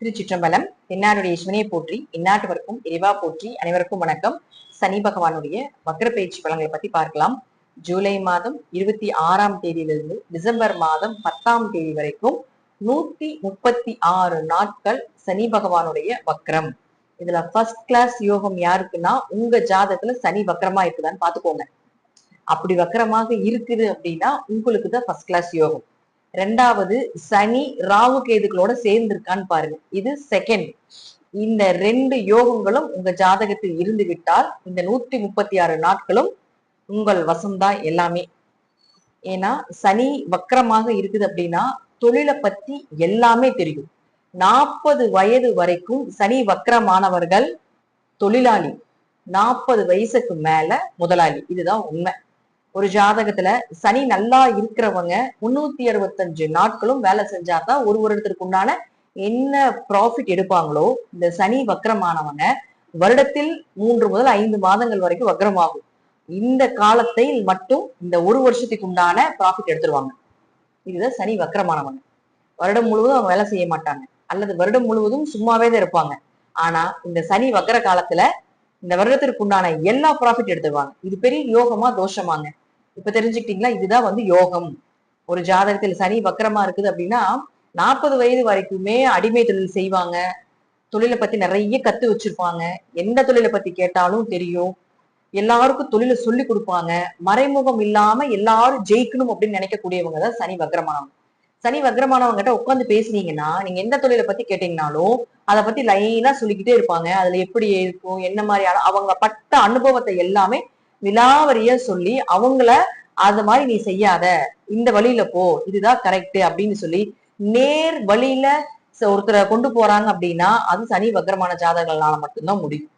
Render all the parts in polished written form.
திருச்சிற்றம்பலம். என்னாருடைய சிவனையை போற்றி, இந்நாட்டவருக்கும் இறைவா போற்றி. அனைவருக்கும் வணக்கம். சனி பகவானுடைய வக்ர பயிற்சி பலன்களை பத்தி பார்க்கலாம். ஜூலை மாதம் 26ஆம் தேதியிலிருந்து டிசம்பர் மாதம் 10ஆம் தேதி வரைக்கும் 136 நாட்கள் சனி பகவானுடைய வக்ரம். இதுல ஃபர்ஸ்ட் கிளாஸ் யோகம் யாருக்குன்னா, உங்க ஜாதகத்துல சனி வக்ரமா இருக்குதான்னு பாத்துக்கோங்க. அப்படி வக்ரமாக இருக்குது அப்படின்னா உங்களுக்கு தான் ஃபர்ஸ்ட் கிளாஸ் யோகம். ரெண்டாவது, சனி ராகு கேதுகளோட சேர்ந்து இருக்கான்னு பாருங்க, இது செகண்ட். இந்த ரெண்டு யோகங்களும் உங்க ஜாதகத்தில் இருந்து விட்டால் இந்த 136 நாட்களும் உங்கள் வசம்தான் எல்லாமே. ஏன்னா சனி வக்ரமாக இருக்குது அப்படின்னா தொழிலை பத்தி எல்லாமே தெரியும். 40 வயது வரைக்கும் சனி வக்ரமானவர்கள் தொழிலாளி, 40 வயசுக்கு மேல முதலாளி. இதுதான் உண்மை. ஒரு ஜாதகத்துல சனி நல்லா இருக்கிறவங்க 365 நாட்களும் வேலை செஞ்சாதான் ஒரு வருடத்திற்கு உண்டான என்ன ப்ராஃபிட் எடுப்பாங்களோ, இந்த சனி வக்ரமானவங்க வருடத்தில் 3 முதல் 5 மாதங்கள் வரைக்கும் வக்ரமாகும். இந்த காலத்தை மட்டும் இந்த ஒரு வருஷத்துக்கு உண்டான ப்ராஃபிட் எடுத்துருவாங்க. இதுதான் சனி வக்ரமானவங்க. வருடம் முழுவதும் அவங்க வேலை செய்ய மாட்டாங்க, அல்லது வருடம் முழுவதும் சும்மாவே தான் இருப்பாங்க. ஆனா இந்த சனி வக்ர காலத்துல இந்த வருடத்திற்கு உண்டான எல்லா ப்ராஃபிட் எடுத்துருவாங்க. இது பெரிய யோகமா தோஷமாங்க? இப்ப தெரிஞ்சுக்கிட்டீங்களா? இதுதான் யோகம். ஒரு ஜாதகத்தில் சனி வக்ரமா இருக்குது அப்படின்னா 40 வயது வரைக்குமே அடிமை தொழில் செய்வாங்க. தொழிலை பத்தி நிறைய கத்து வச்சிருப்பாங்க. எந்த தொழிலை பத்தி கேட்டாலும் தெரியும். எல்லாருக்கும் தொழிலை சொல்லி கொடுப்பாங்க. மறைமுகம் இல்லாம எல்லாரும் ஜெயிக்கணும் அப்படின்னு நினைக்கக்கூடியவங்க தான் சனி வக்ரமானவங்க. சனி வக்ரமானவங்க கிட்ட உட்காந்து பேசுனீங்கன்னா, நீங்க எந்த தொழிலை பத்தி கேட்டீங்கன்னாலும் அதை பத்தி லைனா சொல்லிக்கிட்டே இருப்பாங்க. அதுல எப்படி இருக்கும், என்ன மாதிரியான அவங்க பட்ட அனுபவத்தை எல்லாமே விலாவரியா சொல்லி அவங்கள அது மாதிரி நீ செய்யாத, இந்த வழியில போ, இதுதான் கரெக்ட் அப்படின்னு சொல்லி நேர் வழியில ஒருத்தரை கொண்டு போறாங்க அப்படின்னா அது சனி வக்ரமான ஜாதகங்களால மட்டும்தான் முடியும்.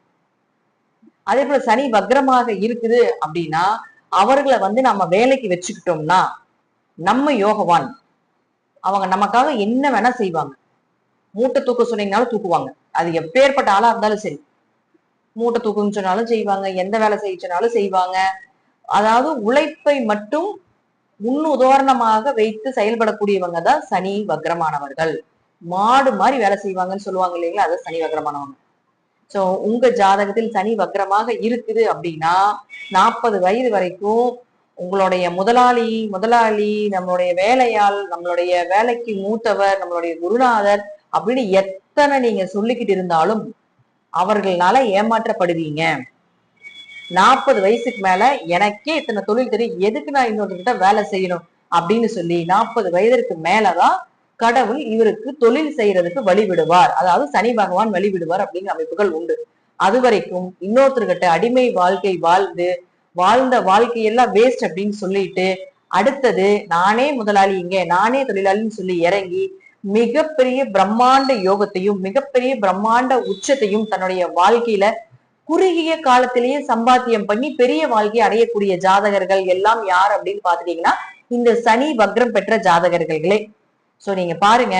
அதே போல சனி வக்ரமாக இருக்குது அப்படின்னா அவர்களை நம்ம வேலைக்கு வச்சுக்கிட்டோம்னா நம்ம யோகவான். அவங்க நமக்காக என்ன வேணா செய்வாங்க. மூட்டை தூக்க சொன்னீங்கனாலும் தூக்குவாங்க. அது எப்பேற்பட்ட ஆளா இருந்தாலும் சரி. மூட்டை தூக்குன்னு சொன்னாலும் செய்வாங்க, எந்த வேலை செய்யனாலும் செய்வாங்க. அதாவது உழைப்பை மட்டும் முன் உதாரணமாக வைத்து செயல்படக்கூடியவங்க தான் சனி வக்ரமானவர்கள். மாடு மாதிரி வேலை செய்வாங்கன்னு சொல்லுவாங்க இல்லைங்களா, அது சனி வக்ரமானவங்க. சோ உங்க ஜாதகத்தில் சனி வக்ரமாக இருக்குது அப்படின்னா 40 வயது வரைக்கும் உங்களுடைய முதலாளி, நம்மளுடைய வேலையாள், நம்மளுடைய வேலைக்கு மூத்தவர், நம்மளுடைய குருநாதர் அப்படின்னு எத்தனை நீங்க சொல்லிக்கிட்டு இருந்தாலும் அவர்களால ஏமாற்றப்படுவீங்க. 40 வயசுக்கு மேல எனக்கே இத்தனை தொழில் தெரியும், எதுக்கு நான் இன்னொருக்கிட்ட வேலை செய்யணும் அப்படின்னு சொல்லி 40 வயதிற்கு மேலதான் கடவுள் இவருக்கு தொழில் செய்யறதுக்கு வழிவிடுவார். அதாவது சனி பகவான் வழிவிடுவார் அப்படிங்கிற அமைப்புகள் உண்டு. அது வரைக்கும் இன்னொருத்தர்கிட்ட அடிமை வாழ்க்கை வாழ்ந்த வாழ்க்கையெல்லாம் வேஸ்ட் அப்படின்னு சொல்லிட்டு அடுத்தது நானே முதலாளி, இங்க நானே தொழிலாளின்னு சொல்லி இறங்கி மிகப்பெரிய பிரம்மாண்ட யோகத்தையும் மிகப்பெரிய பிரம்மாண்ட உச்சத்தையும் தன்னுடைய வாழ்க்கையில குறுகிய காலத்திலேயே சம்பாத்தியம் பண்ணி பெரிய வாழ்க்கையை அடையக்கூடிய ஜாதகர்கள் எல்லாம் யார் அப்படின்னு பாத்துட்டீங்கன்னா இந்த சனி வக்ரம் பெற்ற ஜாதகர்களே. சோ நீங்க பாருங்க,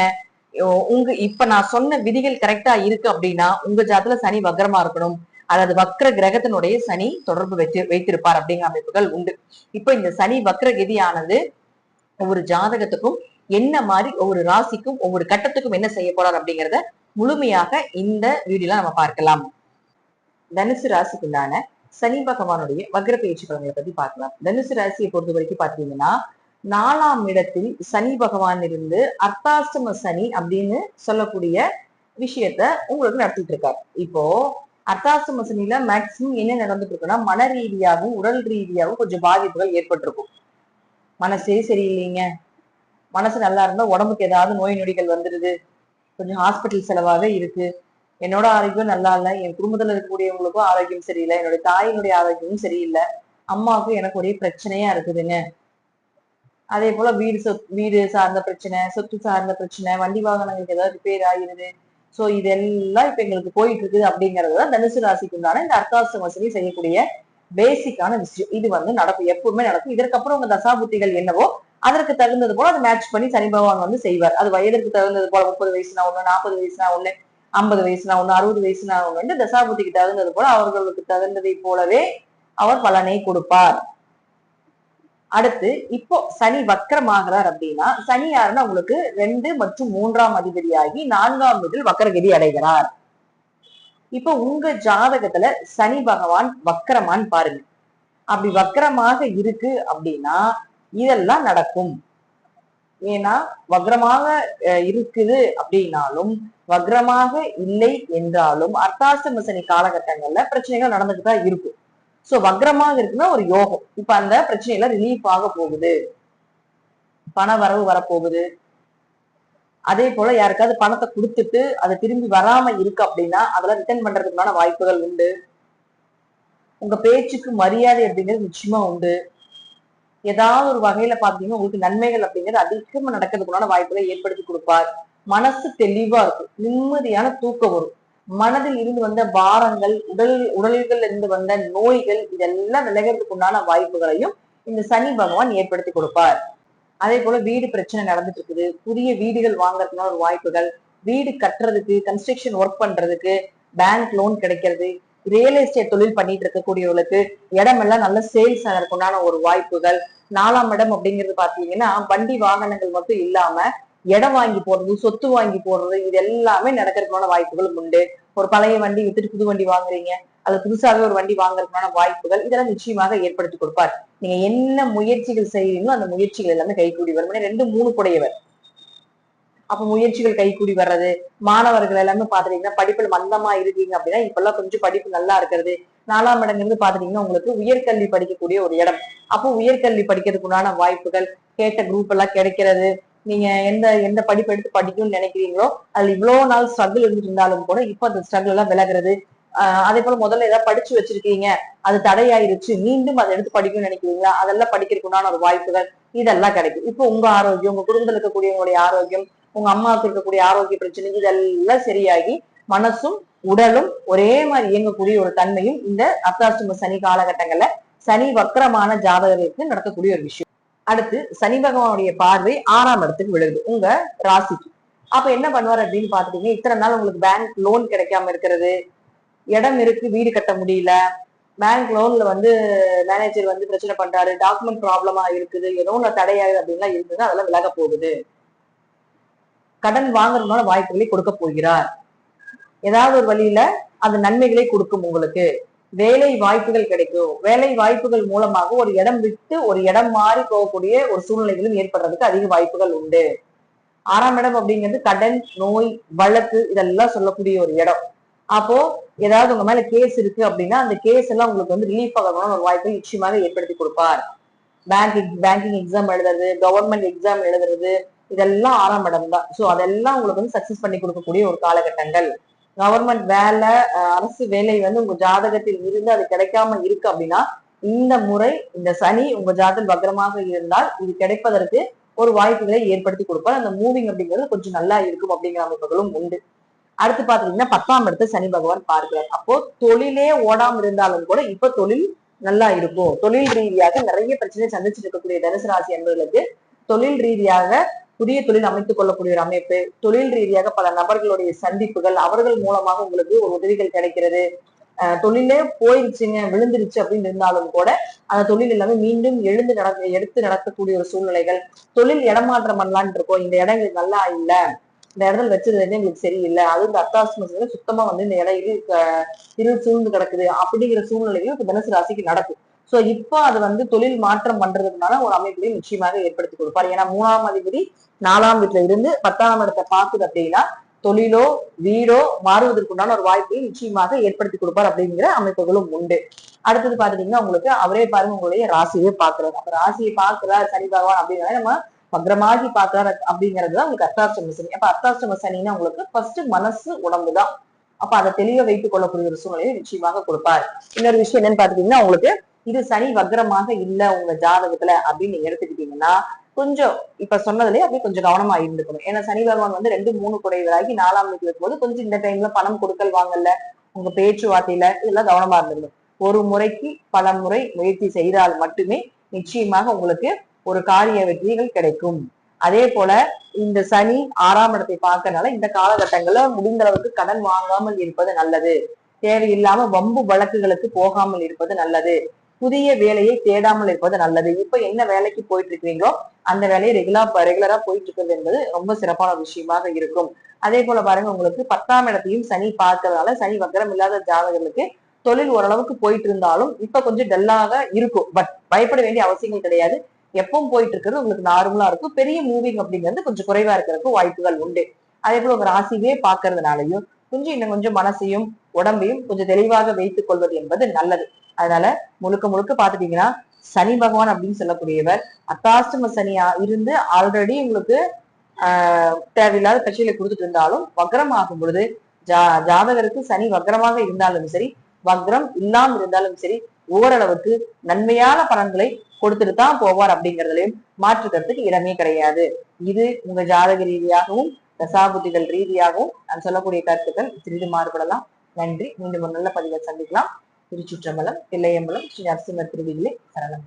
இப்ப நான் சொன்ன விதிகள் கரெக்டா இருக்கு அப்படின்னா உங்க ஜாதகத்துல சனி வக்ரமா இருக்கணும், அல்லது வக்ர கிரகத்தினுடைய சனி தொடர்பு வைத்திருப்பார் அப்படிங்கிற அமைப்புகள் உண்டு. இப்ப இந்த சனி வக்ர கதியானது ஒவ்வொரு ஜாதகத்துக்கும் என்ன மாதிரி, ஒவ்வொரு ராசிக்கும் ஒவ்வொரு கட்டத்துக்கும் என்ன செய்ய போறார் அப்படிங்கிறத முழுமையாக இந்த வீடியோல நம்ம பார்க்கலாம். தனுசு ராசிக்குண்டான சனி பகவானுடைய வக்ர பயிற்சி பலன்களை பத்தி பார்க்கலாம். தனுசு ராசியை பொறுத்த வரைக்கும் பாத்தீங்கன்னா 4ஆம் இடத்தில் சனி பகவான் இருந்து அர்த்தாஷ்டம சனி அப்படின்னு சொல்லக்கூடிய விஷயத்த உங்களுக்கு நடத்திட்டு இருக்காரு. இப்போ அர்த்தாஷ்டம சனியில மேக்சிமம் என்ன நடந்துட்டு இருக்குன்னா, மன ரீதியாகவும் உடல் ரீதியாகவும் கொஞ்சம் பாதிப்புகள் ஏற்பட்டிருக்கும். மனசே சரியில்லைங்க, மனசு நல்லா இருந்தா உடம்புக்கு ஏதாவது நோய் நொடிகள் வந்துடுது, கொஞ்சம் ஹாஸ்பிட்டல் செலவாவே இருக்கு, என்னோட ஆரோக்கியம் நல்லா இல்லை, என் குடும்பத்துல இருக்கக்கூடியவங்களுக்கும் ஆரோக்கியம் சரியில்லை, என்னுடைய தாயினுடைய ஆரோக்கியமும் சரியில்லை, அம்மாவுக்கும் எனக்கு ஒரே பிரச்சனையா இருக்குதுங்க. அதே போல வீடு சார்ந்த பிரச்சனை, சொத்து சார்ந்த பிரச்சனை, வண்டி வாகனங்களுக்கு ஏதாவது ரிப்பேர் ஆகிருது. சோ இதெல்லாம் இப்ப எங்களுக்கு போயிட்டு இருக்குது அப்படிங்கறதுதான் தனுசு ராசிக்கு உண்டான இந்த அர்த்தாஷ்டம சனி செய்யக்கூடிய பேசிக்கான விஷயம். இது நடக்கும், எப்பவுமே நடக்கும். இதற்கப்புறம் உங்க தசாபுத்திகள் என்னவோ அதற்கு தகுந்தது போல அதை மேட்ச் பண்ணி சனி பகவான் செய்வார். அது வயதிற்கு தகுந்தது போல 30 வயசுனா ஒண்ணு, 40 வயசுனா ஒண்ணு, 50 வயசுனா ஒண்ணு, 60 வயசுனா ஒண்ணு, தசாபுத்திக்கு தகுந்தது போல அவர்களுக்கு தகுந்ததை போலவே அவர் பலனை கொடுப்பார். அடுத்து இப்போ சனி வக்கரமாகிறார் அப்படின்னா சனி யாருன்னா உங்களுக்கு 2 மற்றும் 3ஆம் அதிபதியாகி 4ஆம் வீட்டில் வக்கரகதி அடைகிறார். இப்ப உங்க ஜாதகத்துல சனி பகவான் வக்கரமான்னு பாருங்க. அப்படி வக்கரமாக இருக்கு அப்படின்னா இதெல்லாம் நடக்கும். ஏன்னா வக்ரமாக இருக்குது அப்படின்னாலும் வக்ரமாக இல்லை என்றாலும் அர்த்தாஷ்டம சனி காலகட்டங்கள்ல பிரச்சனைகள் நடந்துட்டு தான் இருக்கும். சோ வக்ரமாக இருக்குன்னா ஒரு யோகம். இப்ப அந்த பிரச்சனையில ரிலீஃப் ஆக போகுது, பண வரவு வரப்போகுது. அதே போல யாருக்காவது பணத்தை கொடுத்துட்டு அதை திரும்பி வராம இருக்கு அப்படின்னா அதெல்லாம் ரிட்டர்ன் பண்றதுக்கான வாய்ப்புகள் உண்டு. உங்க பேச்சுக்கு மரியாதை அப்படிங்கிறது நிச்சயமா உண்டு. ஏதாவது ஒரு வகையில பாத்தீங்கன்னா உங்களுக்கு நன்மைகள் அப்படிங்கிறது அதிகமா நடக்கிறதுக்குள்ளான வாய்ப்புகளை ஏற்படுத்தி கொடுப்பார். மனசு தெளிவா இருக்கும், நிம்மதியான தூக்கம் வரும். மனதில் இருந்து வந்த பாரங்கள், உடல்கள் இருந்து வந்த நோய்கள் இதெல்லாம் விலகிறதுக்கு உண்டான வாய்ப்புகளையும் இந்த சனி பகவான் ஏற்படுத்தி கொடுப்பார். அதே போல வீடு பிரச்சனை நடந்துட்டு இருக்குது, புதிய வீடுகள் வாங்குறதுக்கான ஒரு வாய்ப்புகள், வீடு கட்டுறதுக்கு, கன்ஸ்ட்ரக்ஷன் ஒர்க் பண்றதுக்கு, பேங்க் லோன் கிடைக்கிறது, ரியல் எஸ்டேட் தொழில் பண்ணிட்டு இருக்கக்கூடியவர்களுக்கு இடம் எல்லாம் நல்ல சேல்ஸ் ஆகிறதுக்குண்டான ஒரு வாய்ப்புகள். 4ஆம் இடம் அப்படிங்கிறது பாத்தீங்கன்னா வண்டி வாகனங்கள் மட்டும் இல்லாம இடம் வாங்கி போடுறது, சொத்து வாங்கி போடுறது, இது எல்லாமே நடக்கிறதுக்கான வாய்ப்புகளும் உண்டு. ஒரு பழைய வண்டி வித்துட்டு புது வண்டி வாங்குறீங்க, அது புதுசாகவே ஒரு வண்டி வாங்குறதுக்கான வாய்ப்புகள் இதெல்லாம் நிச்சயமாக ஏற்படுத்தி கொடுப்பார். நீங்க என்ன முயற்சிகள் செய்யறீங்களோ அந்த முயற்சிகள் எல்லாமே கைகூடி வரும். 2, 3 குடையவர். அப்ப முயற்சிகள் கைகூடி வர்றது. மாணவர்கள் எல்லாமே பாத்துட்டீங்கன்னா படிப்புல மந்தமா இருக்கீங்க அப்படின்னா இப்பெல்லாம் கொஞ்சம் படிப்பு நல்லா இருக்கிறது. 4ஆம் இடங்கிறது பாத்துட்டீங்கன்னா உங்களுக்கு உயர்கல்வி படிக்கக்கூடிய ஒரு இடம். அப்போ உயர்கல்வி படிக்கிறதுக்கு உண்டான வாய்ப்புகள், கேட்ட குரூப் எல்லாம் கிடைக்கிறது. நீங்க எந்த எந்த படிப்பு எடுத்து படிக்கணும்னு நினைக்கிறீங்களோ அதுல இவ்வளவு நாள் ஸ்ட்ரகிள் இருந்துட்டு இருந்தாலும் கூட இப்ப அந்த ஸ்ட்ரகிள் எல்லாம் விலகிறது. அதே போல முதல்ல ஏதாவது படிச்சு வச்சிருக்கீங்க, அது தடையாயிருச்சு, மீண்டும் அதை எடுத்து படிக்கணும்னு நினைக்கிறீங்களா, அதெல்லாம் படிக்கிறதுக்கு உண்டான ஒரு வாய்ப்புகள் இதெல்லாம் கிடைக்கும். இப்போ உங்க ஆரோக்கியம், உங்க குடும்பத்துல இருக்கக்கூடியவங்களுடைய ஆரோக்கியம், உங்க அம்மாவுக்கு இருக்கக்கூடிய ஆரோக்கிய பிரச்சனை இதெல்லாம் சரியாகி மனசும் உடலும் ஒரே மாதிரி இயங்கக்கூடிய ஒரு தன்மையும் இந்த அர்த்தாஷ்டம சனி காலகட்டங்கள்ல சனி வக்கரமான ஜாதகருக்கு நடக்கக்கூடிய ஒரு விஷயம். அடுத்து சனி பகவானுடைய பார்வை 6ஆம் இடத்துக்கு விழுது உங்க ராசிக்கு. அப்ப என்ன பண்ணுவார் அப்படின்னு பாத்துட்டீங்கன்னா இத்தனை நாள் உங்களுக்கு பேங்க் லோன் கிடைக்காம இருக்கிறது, இடம் இருக்கு வீடு கட்ட முடியல, பேங்க் லோன்ல மேனேஜர் பிரச்சனை பண்றாரு, டாக்குமெண்ட் ப்ராப்ளமா இருக்குது, ஏதோ ஒன்று தடையாகுது அப்படின்லாம் இருக்குது, அதெல்லாம் விலக போகுது. கடன் வாங்குறதுனால வாய்ப்புகளை கொடுக்க போகிறார். ஏதாவது ஒரு வழியில அந்த நன்மைகளை கொடுக்கும். உங்களுக்கு வேலை வாய்ப்புகள் கிடைக்கும். வேலை வாய்ப்புகள் மூலமாக ஒரு இடம் விட்டு ஒரு இடம் மாறி போகக்கூடிய ஒரு சூழ்நிலைகளும் ஏற்படுறதுக்கு அதிக வாய்ப்புகள் உண்டு. 6ஆம் இடம் அப்படிங்கிறது கடன், நோய், வழக்கு இதெல்லாம் சொல்லக்கூடிய ஒரு இடம். அப்போ ஏதாவது உங்க மேல கேஸ் இருக்கு அப்படின்னா அந்த கேஸ் எல்லாம் உங்களுக்கு ரிலீஃப் ஆகணும்னு ஒரு வாய்ப்பை நிச்சயமாக ஏற்படுத்தி கொடுப்பார். பேங்கிங் எக்ஸாம் எழுதுறது, கவர்மெண்ட் எக்ஸாம் எழுதுறது இதெல்லாம் 6ஆம் இடம் தான். சோ அதெல்லாம் உங்களுக்கு சக்சஸ் பண்ணி கொடுக்கக்கூடிய ஒரு காலகட்டங்கள். கவர்மெண்ட் வேலை, அரசு வேலை உங்க ஜாதகத்தில் இருந்து அது கிடைக்காம இருக்கு அப்படின்னா இந்த முறை இந்த சனி உங்க ஜாதகம் வக்ரமாக இருந்தால் இது கிடைப்பதற்கு ஒரு வாய்ப்புகளை ஏற்படுத்தி கொடுப்பார். அந்த மூவிங் அப்படிங்கிறது கொஞ்சம் நல்லா இருக்கும் அப்படிங்கிற அமைப்புகளும் உண்டு. அடுத்து பாத்தீங்கன்னா 10ஆம் இடத்தை சனி பகவான் பார்க்கிறார். அப்போ தொழிலே ஓடாம இருந்தாலும் கூட இப்ப தொழில் நல்லா இருக்கும். தொழில் ரீதியாக நிறைய பிரச்சனை சந்திச்சுட்டு இருக்கக்கூடிய தனுசு ராசி என்பவர்களுக்கு தொழில் ரீதியாக புதிய தொழில் அமைத்துக் கொள்ளக்கூடிய ஒரு அமைப்பு, தொழில் ரீதியாக பல நபர்களுடைய சந்திப்புகள், அவர்கள் மூலமாக உங்களுக்கு ஒரு உதவிகள் கிடைக்கிறது. தொழிலே போயிருச்சுங்க, விழுந்துருச்சு அப்படின்னு இருந்தாலும் கூட அந்த தொழில் எல்லாமே மீண்டும் எடுத்து நடக்கக்கூடிய ஒரு சூழ்நிலைகள். தொழில் இடமாற்றம் பண்ணலான்னு இருக்கோம், இந்த இடம் எங்களுக்கு நல்லா இல்ல, இந்த இடத்துல வச்சது எங்களுக்கு சரியில்லை, அது இந்த அர்த்தாஷ்டமத்துல சுத்தமா இந்த இடம் இருள் சூழ்ந்து கிடக்குது அப்படிங்கிற சூழ்நிலைகள் இப்ப தனுசு ராசிக்கு நடக்கும். சோ இப்போ அது தொழில் மாற்றம் பண்றதுனால ஒரு அமைப்பையும் நிச்சயமாக ஏற்படுத்தி கொடுப்பார். ஏன்னா 3ஆம் அதிபதி 4ஆம் வீட்டுல இருந்து 10ஆம் இடத்தை பார்க்குது அப்படின்னா தொழிலோ வீடோ மாறுவதற்குண்டான ஒரு வாய்ப்பையும் நிச்சயமாக ஏற்படுத்தி கொடுப்பார் அப்படிங்கிற அமைப்புகளும் உண்டு. அடுத்தது பாத்துட்டீங்கன்னா உங்களுக்கு அவரே பாருங்க உங்களுடைய ராசியே பாக்குறாரு. அப்ப ராசியை பாக்குறாரு சனி பகவான் அப்படின்னா நம்ம வக்ரமாகி பாக்குறாரு அப்படிங்கிறதுதான் உங்களுக்கு அர்த்தாஷ்டம சனி. அப்ப அர்த்தாஷ்டம சனின்னா உங்களுக்கு ஃபர்ஸ்ட் மனசு உடம்புதான். அப்ப அதை தெளிவா வைத்துக் கொள்ளக்கூடிய ஒரு சூழ்நிலையை நிச்சயமாக கொடுப்பார். இன்னொரு விஷயம் என்னன்னு பாத்துட்டீங்கன்னா உங்களுக்கு இது சனி வக்ரமாக இல்ல உங்க ஜாதகத்துல அப்படின்னு நீங்க எடுத்துக்கிட்டீங்கன்னா கொஞ்சம் இப்ப சொன்னதுலயே அப்படியே கொஞ்சம் கவனமா இருந்துக்கணும். ஏன்னா சனி பகவான் 2, 3 குடைவராகி 4ஆம் வீட்டுல இருக்கும்போது கொஞ்சம் இந்த டைம்ல பணம் கொடுக்கல் வாங்கல, உங்க பேச்சுவார்த்தையில இதெல்லாம் கவனமா இருந்துக்கணும். ஒரு முறைக்கு பல முறை முயற்சி செய்தால் மட்டுமே நிச்சயமாக உங்களுக்கு ஒரு காரிய வெற்றிகள் கிடைக்கும். அதே போல இந்த சனி 6ஆம் இடத்தை பார்க்கறதுனால இந்த காலகட்டங்கள்ல முடிந்த அளவுக்கு கடன் வாங்காமல் இருப்பது நல்லது. தேவையில்லாம வம்பு வழக்குகளுக்கு போகாமல் இருப்பது நல்லது. புதிய வேலையை தேடாமல் இருப்பது நல்லது. இப்ப என்ன வேலைக்கு போயிட்டு இருக்கிறீங்களோ அந்த வேலையை ரெகுலரா போயிட்டு இருக்கிறது என்பது ரொம்ப சிறப்பான விஷயமாக இருக்கும். அதே போல பாருங்க, உங்களுக்கு 10ஆம் இடத்தையும் சனி பார்க்கறதுனால சனி வக்கரம் இல்லாத ஜாதகர்களுக்கு தொழில் ஓரளவுக்கு போயிட்டு இருந்தாலும் இப்ப கொஞ்சம் டல்லாக இருக்கும். பட் பயப்பட வேண்டிய அவசியங்கள் கிடையாது. எப்பவும் போயிட்டு இருக்கிறது உங்களுக்கு நார்மலா இருக்கும். பெரிய மூவிங் அப்படிங்கிறது கொஞ்சம் குறைவா இருக்கிறதுக்கு வாய்ப்புகள் உண்டு. அதே போல உங்க ராசியே பார்க்கறதுனாலயும் இன்னும் கொஞ்சம் மனசையும் உடம்பையும் கொஞ்சம் தெளிவாக வைத்துக் கொள்வது என்பது நல்லது. அதனால முழுக்க முழுக்க பாத்துட்டீங்கன்னா சனி பகவான் அப்படின்னு சொல்லக்கூடியவர் அர்த்தாஷ்டம சனியா இருந்து ஆல்ரெடி உங்களுக்கு தேவையில்லாத பிரச்சனைகளை கொடுத்துட்டு இருந்தாலும் வக்ரம் ஆகும் பொழுது ஜாதகருக்கு சனி வக்ரமாக இருந்தாலும் சரி, வக்ரம் இல்லாமல் இருந்தாலும் சரி, ஓரளவுக்கு நன்மையான பலன்களை கொடுத்துட்டு தான் போவார் அப்படிங்கிறதுலயும் மாற்றுக்கிறதுக்கு இடமே கிடையாது. இது உங்க ஜாதக ரீதியாகவும் தசாபுத்திகள் ரீதியாகவும் நான் சொல்லக்கூடிய கருத்துக்கள் சிறிது மாறுபடலாம். நன்றி. மீண்டும் ஒரு நல்ல பதிவை சந்திக்கலாம். திருச்சிற்றம்பலம், தில்லையம்பலம், ஸ்ரீ நரசிம்மர் திருவிதிலே சரணம்.